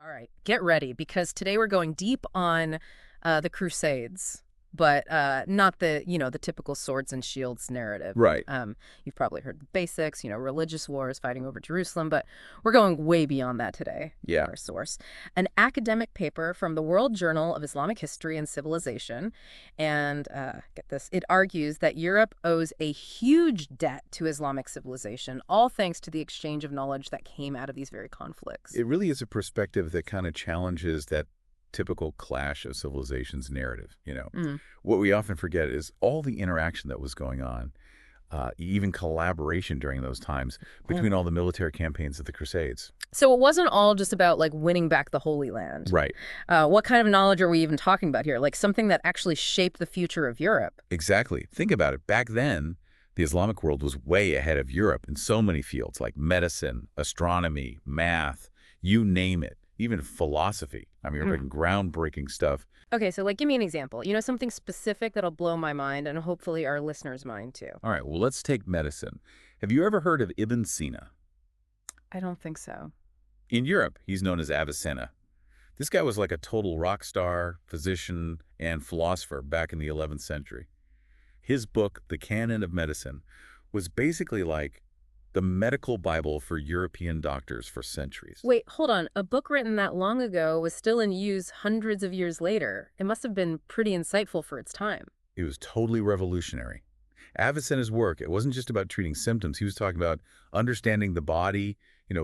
All right, get ready because today we're going deep on the Crusades, but not the typical swords and shields narrative. Right. You've probably heard the basics, religious wars, fighting over Jerusalem, but we're going way beyond that today with Yeah. our source. An academic paper from the World Journal of Islamic History and Civilization. And get this, it argues that Europe owes a huge debt to Islamic civilization, all thanks to the exchange of knowledge that came out of these very conflicts. It really is a perspective that kind of challenges that typical clash of civilizations narrative. Mm. What we often forget is all the interaction that was going on, even collaboration during those times Yeah. between all the military campaigns of the Crusades. So it wasn't all just about like winning back the Holy Land. Right. What kind of knowledge are we even talking about here? Like something that actually shaped the future of Europe. Exactly. Think about it. Back then, the Islamic world was way ahead of Europe in so many fields like medicine, astronomy, math, you name it, even philosophy. I mean, we're Mm. making groundbreaking stuff. Okay, so like give me an example. Something specific that'll blow my mind and hopefully our listeners' mind too. All right, well, let's take medicine. Have you ever heard of Ibn Sina? I don't think so. In Europe, he's known as Avicenna. This guy was like a total rock star, physician, and philosopher back in the 11th century. His book, The Canon of Medicine, was basically like the medical Bible for European doctors for centuries. Wait, hold on. A book written that long ago was still in use hundreds of years later. It must have been pretty insightful for its time. It was totally revolutionary. Avicenna's work, it wasn't just about treating symptoms. He was talking about understanding the body,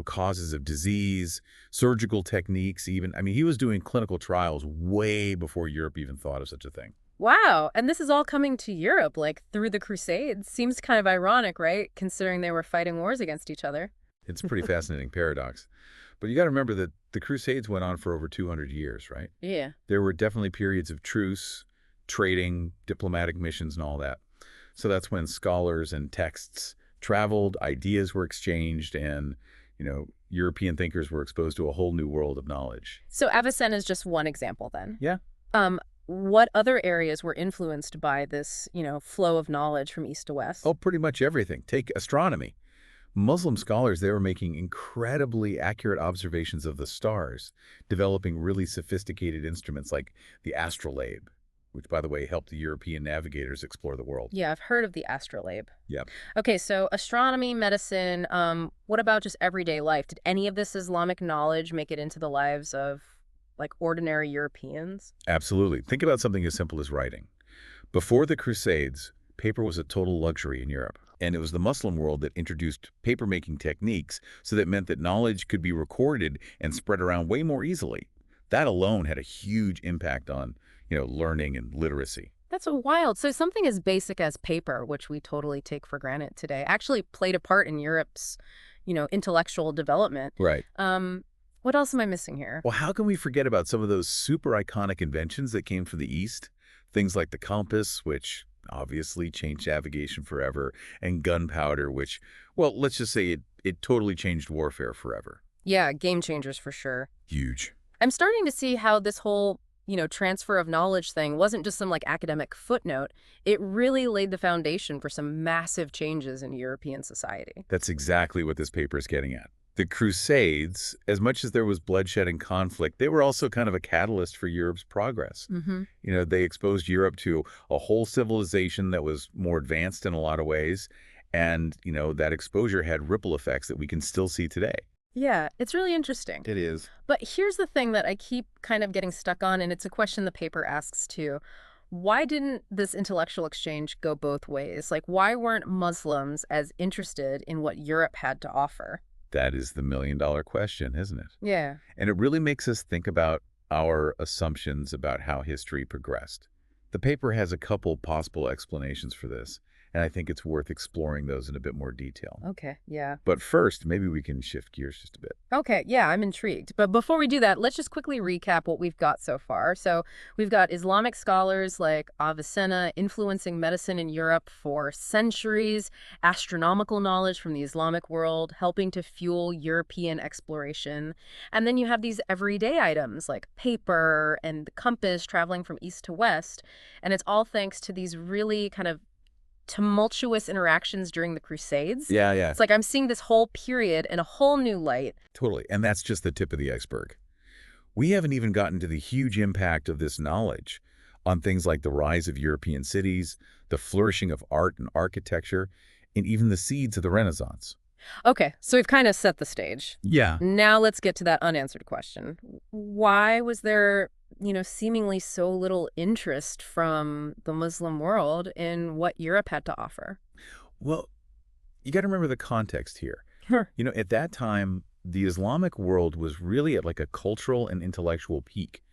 causes of disease, surgical techniques even. I mean, he was doing clinical trials way before Europe even thought of such a thing. Wow, and this is all coming to Europe, like through the Crusades. Seems kind of ironic, right? Considering they were fighting wars against each other. It's a pretty fascinating paradox. But you got to remember that the Crusades went on for over 200 years, right? Yeah. There were definitely periods of truce, trading, diplomatic missions, and all that. So that's when scholars and texts traveled, ideas were exchanged, and, European thinkers were exposed to a whole new world of knowledge. So Avicenna is just one example then. Yeah. Um, what other areas were influenced by this, flow of knowledge from east to west? Oh, pretty much everything. Take astronomy. Muslim scholars, they were making incredibly accurate observations of the stars, developing really sophisticated instruments like the astrolabe, which, by the way, helped the European navigators explore the world. Yeah, I've heard of the astrolabe. Yep. Okay, so astronomy, medicine, what about just everyday life? Did any of this Islamic knowledge make it into the lives of like ordinary Europeans? Absolutely. Think about something as simple as writing. Before the Crusades, paper was a total luxury in Europe. And it was the Muslim world that introduced paper-making techniques, so that meant that knowledge could be recorded and spread around way more easily. That alone had a huge impact on, learning and literacy. That's so wild. So something as basic as paper, which we totally take for granted today, actually played a part in Europe's, intellectual development. Right. What else am I missing here? Well, how can we forget about some of those super iconic inventions that came from the East? Things like the compass, which obviously changed navigation forever, and gunpowder, which, well, let's just say it totally changed warfare forever. Yeah, game changers for sure. Huge. I'm starting to see how this whole, transfer of knowledge thing wasn't just some like academic footnote. It really laid the foundation for some massive changes in European society. That's exactly what this paper is getting at. The Crusades, as much as there was bloodshed and conflict, they were also kind of a catalyst for Europe's progress. Mm-hmm. They exposed Europe to a whole civilization that was more advanced in a lot of ways. And, that exposure had ripple effects that we can still see today. Yeah, it's really interesting. It is. But here's the thing that I keep kind of getting stuck on, and it's a question the paper asks too. Why didn't this intellectual exchange go both ways? Like, why weren't Muslims as interested in what Europe had to offer? That is the million-dollar question, isn't it? Yeah. And it really makes us think about our assumptions about how history progressed. The paper has a couple possible explanations for this, and I think it's worth exploring those in a bit more detail. Okay, yeah. But first, maybe we can shift gears just a bit. Okay, yeah, I'm intrigued. But before we do that, let's just quickly recap what we've got so far. So we've got Islamic scholars like Avicenna influencing medicine in Europe for centuries, astronomical knowledge from the Islamic world helping to fuel European exploration. And then you have these everyday items like paper and the compass traveling from east to west. And it's all thanks to these really kind of tumultuous interactions during the Crusades. Yeah. It's like I'm seeing this whole period in a whole new light. Totally. And that's just the tip of the iceberg. We haven't even gotten to the huge impact of this knowledge on things like the rise of European cities, the flourishing of art and architecture, and even the seeds of the Renaissance. Okay, so we've kind of set the stage. Yeah. Now let's get to that unanswered question. Why was there, seemingly so little interest from the Muslim world in what Europe had to offer? Well, you got to remember the context here. Sure. At that time, the Islamic world was really at like a cultural and intellectual peak.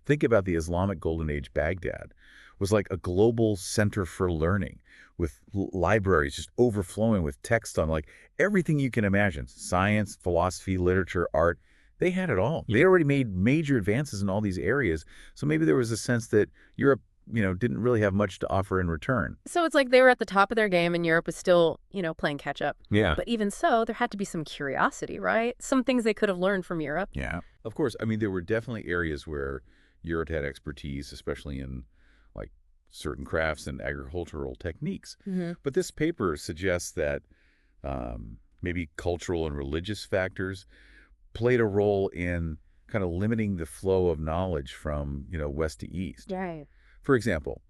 Think about the Islamic Golden Age. Baghdad was like a global center for learning with libraries just overflowing with text on like everything you can imagine. Science, philosophy, literature, art. They had it all. They already made major advances in all these areas. So maybe there was a sense that Europe, didn't really have much to offer in return. So it's like they were at the top of their game and Europe was still, playing catch up. Yeah. But even so, there had to be some curiosity, right? Some things they could have learned from Europe. Yeah. Of course, I mean, there were definitely areas where Europe had expertise, especially in like certain crafts and agricultural techniques. Hmm. But this paper suggests that maybe cultural and religious factors played a role in kind of limiting the flow of knowledge from, west to east. Right. For example,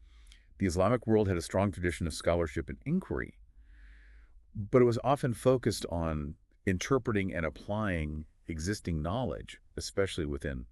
the Islamic world had a strong tradition of scholarship and inquiry, but it was often focused on interpreting and applying existing knowledge, especially within,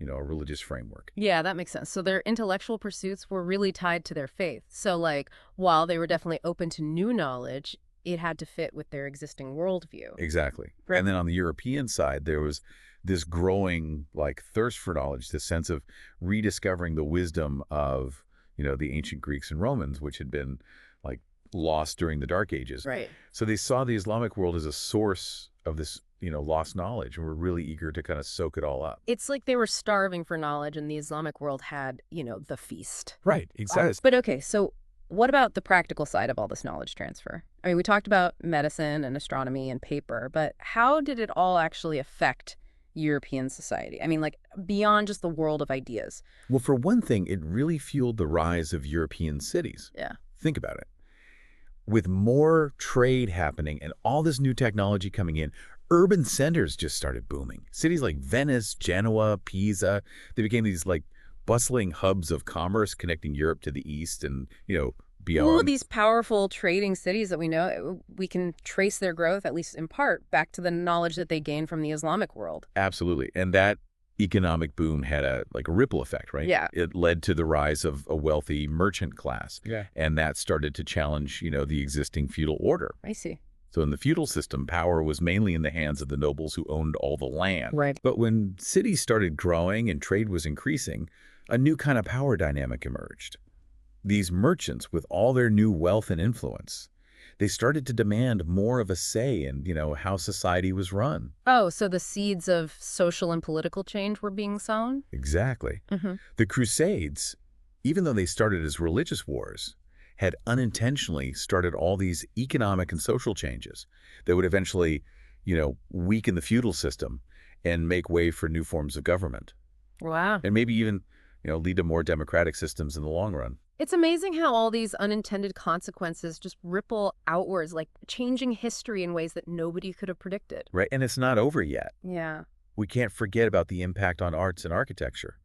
a religious framework. Yeah, that makes sense. So their intellectual pursuits were really tied to their faith. So, like, while they were definitely open to new knowledge, it had to fit with their existing worldview. Exactly. Right. And then on the European side, there was this growing like thirst for knowledge, this sense of rediscovering the wisdom of, the ancient Greeks and Romans, which had been like lost during the Dark Ages. Right. So they saw the Islamic world as a source of this, lost knowledge, and were really eager to kind of soak it all up. It's like they were starving for knowledge and the Islamic world had, the feast. Right, exactly. But okay, so what about the practical side of all this knowledge transfer? I mean, we talked about medicine and astronomy and paper, but how did it all actually affect European society? I mean, like, beyond just the world of ideas. Well, for one thing, it really fueled the rise of European cities. Yeah. Think about it. With more trade happening and all this new technology coming in, urban centers just started booming. Cities like Venice, Genoa, Pisa, they became these like bustling hubs of commerce connecting Europe to the east and, beyond. All of these powerful trading cities that we know, we can trace their growth, at least in part, back to the knowledge that they gained from the Islamic world. Absolutely. And that economic boom had a ripple effect, right? Yeah. It led to the rise of a wealthy merchant class. Yeah. And that started to challenge, the existing feudal order. I see. So in the feudal system, power was mainly in the hands of the nobles who owned all the land. Right. But when cities started growing and trade was increasing, a new kind of power dynamic emerged. These merchants, with all their new wealth and influence, they started to demand more of a say in, how society was run. Oh, so the seeds of social and political change were being sown? Exactly. Mm-hmm. The Crusades, even though they started as religious wars, had unintentionally started all these economic and social changes that would eventually, weaken the feudal system and make way for new forms of government. Wow. And maybe even, lead to more democratic systems in the long run. It's amazing how all these unintended consequences just ripple outwards, like changing history in ways that nobody could have predicted. Right. And it's not over yet. Yeah. We can't forget about the impact on arts and architecture.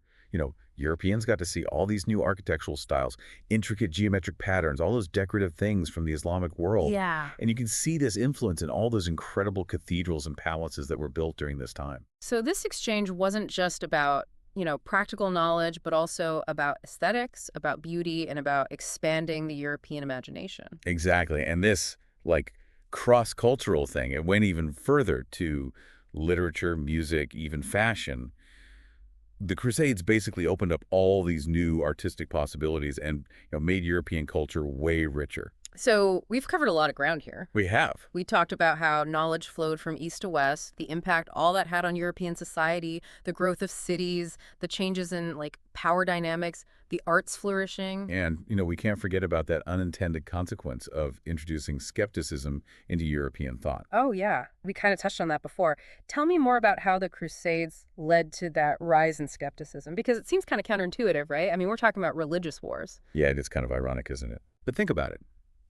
Europeans got to see all these new architectural styles, intricate geometric patterns, all those decorative things from the Islamic world. Yeah. And you can see this influence in all those incredible cathedrals and palaces that were built during this time. So this exchange wasn't just about, practical knowledge, but also about aesthetics, about beauty, and about expanding the European imagination. Exactly. And this, cross-cultural thing, it went even further to literature, music, even fashion. The Crusades basically opened up all these new artistic possibilities and made European culture way richer. So we've covered a lot of ground here. We have. We talked about how knowledge flowed from east to west, the impact all that had on European society, the growth of cities, the changes in power dynamics, the arts flourishing. And, we can't forget about that unintended consequence of introducing skepticism into European thought. Oh, yeah. We kind of touched on that before. Tell me more about how the Crusades led to that rise in skepticism, because it seems kind of counterintuitive, right? I mean, we're talking about religious wars. Yeah, it is kind of ironic, isn't it? But think about it.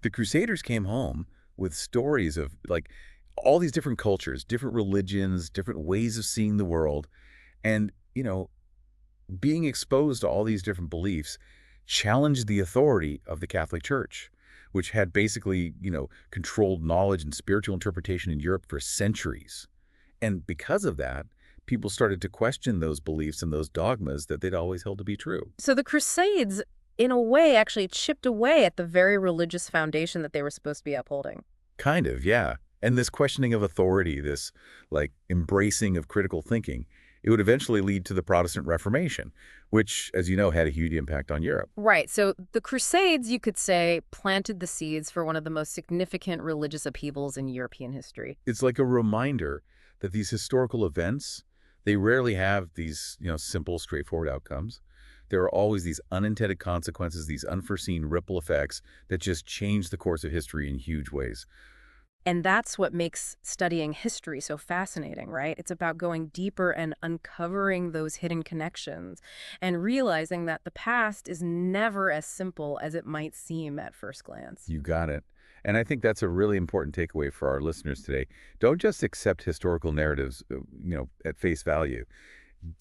The Crusaders came home with stories of all these different cultures, different religions, different ways of seeing the world. And you know, being exposed to all these different beliefs challenged the authority of the Catholic Church, which had basically, controlled knowledge and spiritual interpretation in Europe for centuries. And because of that, people started to question those beliefs and those dogmas that they'd always held to be true. So the Crusades, in a way, actually chipped away at the very religious foundation that they were supposed to be upholding. Kind of, yeah. And this questioning of authority, this embracing of critical thinking, it would eventually lead to the Protestant Reformation, which, as you know, had a huge impact on Europe. Right. So the Crusades, you could say, planted the seeds for one of the most significant religious upheavals in European history. It's like a reminder that these historical events, they rarely have these, simple, straightforward outcomes. There are always these unintended consequences, these unforeseen ripple effects that just change the course of history in huge ways. And that's what makes studying history so fascinating, right? It's about going deeper and uncovering those hidden connections and realizing that the past is never as simple as it might seem at first glance. You got it. And I think that's a really important takeaway for our listeners today. Don't just accept historical narratives, at face value.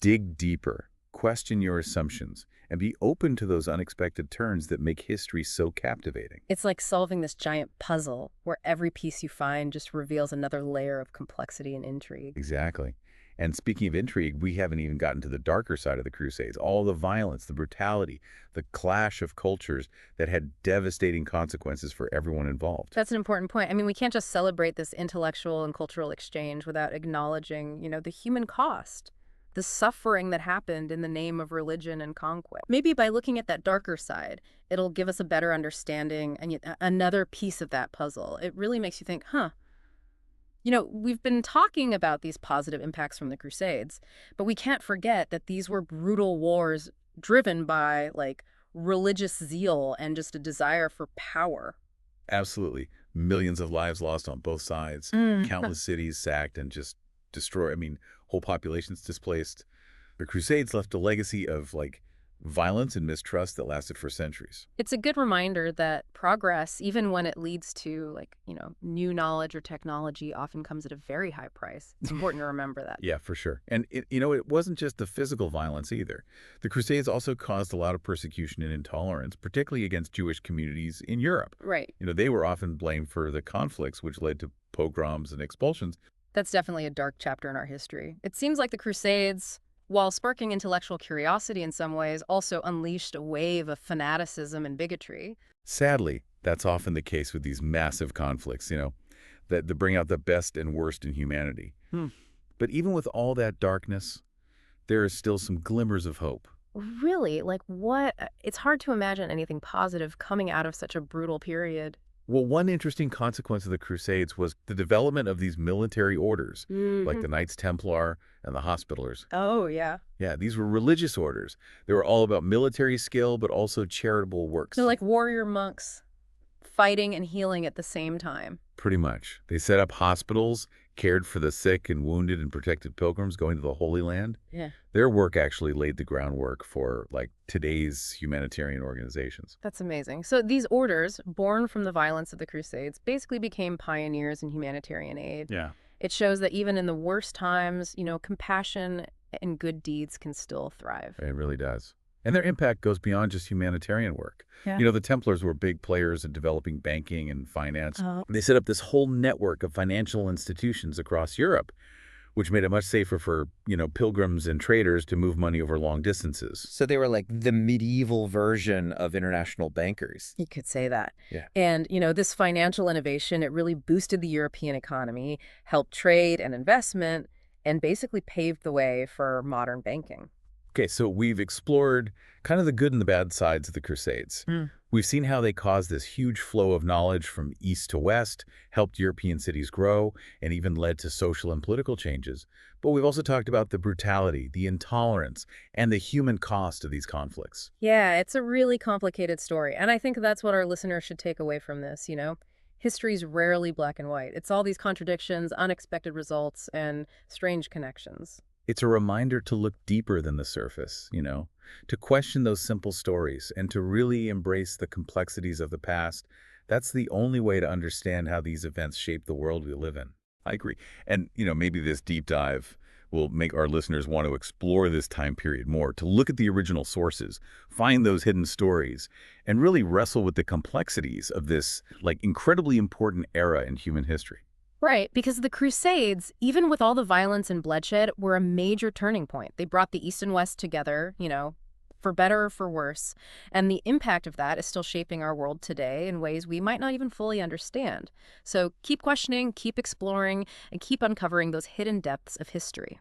Dig deeper, question your assumptions, and be open to those unexpected turns that make history so captivating. It's like solving this giant puzzle where every piece you find just reveals another layer of complexity and intrigue. Exactly. And speaking of intrigue, we haven't even gotten to the darker side of the Crusades. All the violence, the brutality, the clash of cultures that had devastating consequences for everyone involved. That's an important point. I mean, we can't just celebrate this intellectual and cultural exchange without acknowledging, the human cost, the suffering that happened in the name of religion and conquest. Maybe by looking at that darker side, it'll give us a better understanding and yet another piece of that puzzle. It really makes you think, huh, we've been talking about these positive impacts from the Crusades, but we can't forget that these were brutal wars driven by, religious zeal and just a desire for power. Absolutely. Millions of lives lost on both sides, Mm. countless cities sacked and just destroyed. I mean, whole populations displaced. The Crusades left a legacy of violence and mistrust that lasted for centuries. It's a good reminder that progress, even when it leads to, new knowledge or technology, often comes at a very high price. It's important to remember that. Yeah, for sure. And it wasn't just the physical violence either. The Crusades also caused a lot of persecution and intolerance, particularly against Jewish communities in Europe. Right. They were often blamed for the conflicts, which led to pogroms and expulsions. That's definitely a dark chapter in our history. It seems like the Crusades, while sparking intellectual curiosity in some ways, also unleashed a wave of fanaticism and bigotry. Sadly, that's often the case with these massive conflicts, that bring out the best and worst in humanity. Hmm. But even with all that darkness, there are still some glimmers of hope. Really? Like what? It's hard to imagine anything positive coming out of such a brutal period. Well, one interesting consequence of the Crusades was the development of these military orders, like the Knights Templar and the Hospitallers. Oh, yeah. Yeah, these were religious orders. They were all about military skill, but also charitable works. They're like warrior monks, fighting and healing at the same time. Pretty much. They set up hospitals, cared for the sick and wounded, and protected pilgrims going to the Holy Land. Yeah. Their work actually laid the groundwork for, today's humanitarian organizations. That's amazing. So these orders, born from the violence of the Crusades, basically became pioneers in humanitarian aid. Yeah. It shows that even in the worst times, compassion and good deeds can still thrive. It really does. And their impact goes beyond just humanitarian work. Yeah. The Templars were big players in developing banking and finance. Oh. They set up this whole network of financial institutions across Europe, which made it much safer for, pilgrims and traders to move money over long distances. So they were like the medieval version of international bankers. You could say that. Yeah. And, this financial innovation, it really boosted the European economy, helped trade and investment, and basically paved the way for modern banking. Okay, so we've explored kind of the good and the bad sides of the Crusades. We've seen how they caused this huge flow of knowledge from east to west, helped European cities grow, and even led to social and political changes. But we've also talked about the brutality, the intolerance, and the human cost of these conflicts. Yeah, it's a really complicated story. And I think that's what our listeners should take away from this, History's rarely black and white. It's all these contradictions, unexpected results, and strange connections. It's a reminder to look deeper than the surface, to question those simple stories and to really embrace the complexities of the past. That's the only way to understand how these events shape the world we live in. I agree. And, maybe this deep dive will make our listeners want to explore this time period more, to look at the original sources, find those hidden stories, and really wrestle with the complexities of this, like, incredibly important era in human history. Right, because the Crusades, even with all the violence and bloodshed, were a major turning point. They brought the East and West together, for better or for worse. And the impact of that is still shaping our world today in ways we might not even fully understand. So keep questioning, keep exploring, and keep uncovering those hidden depths of history.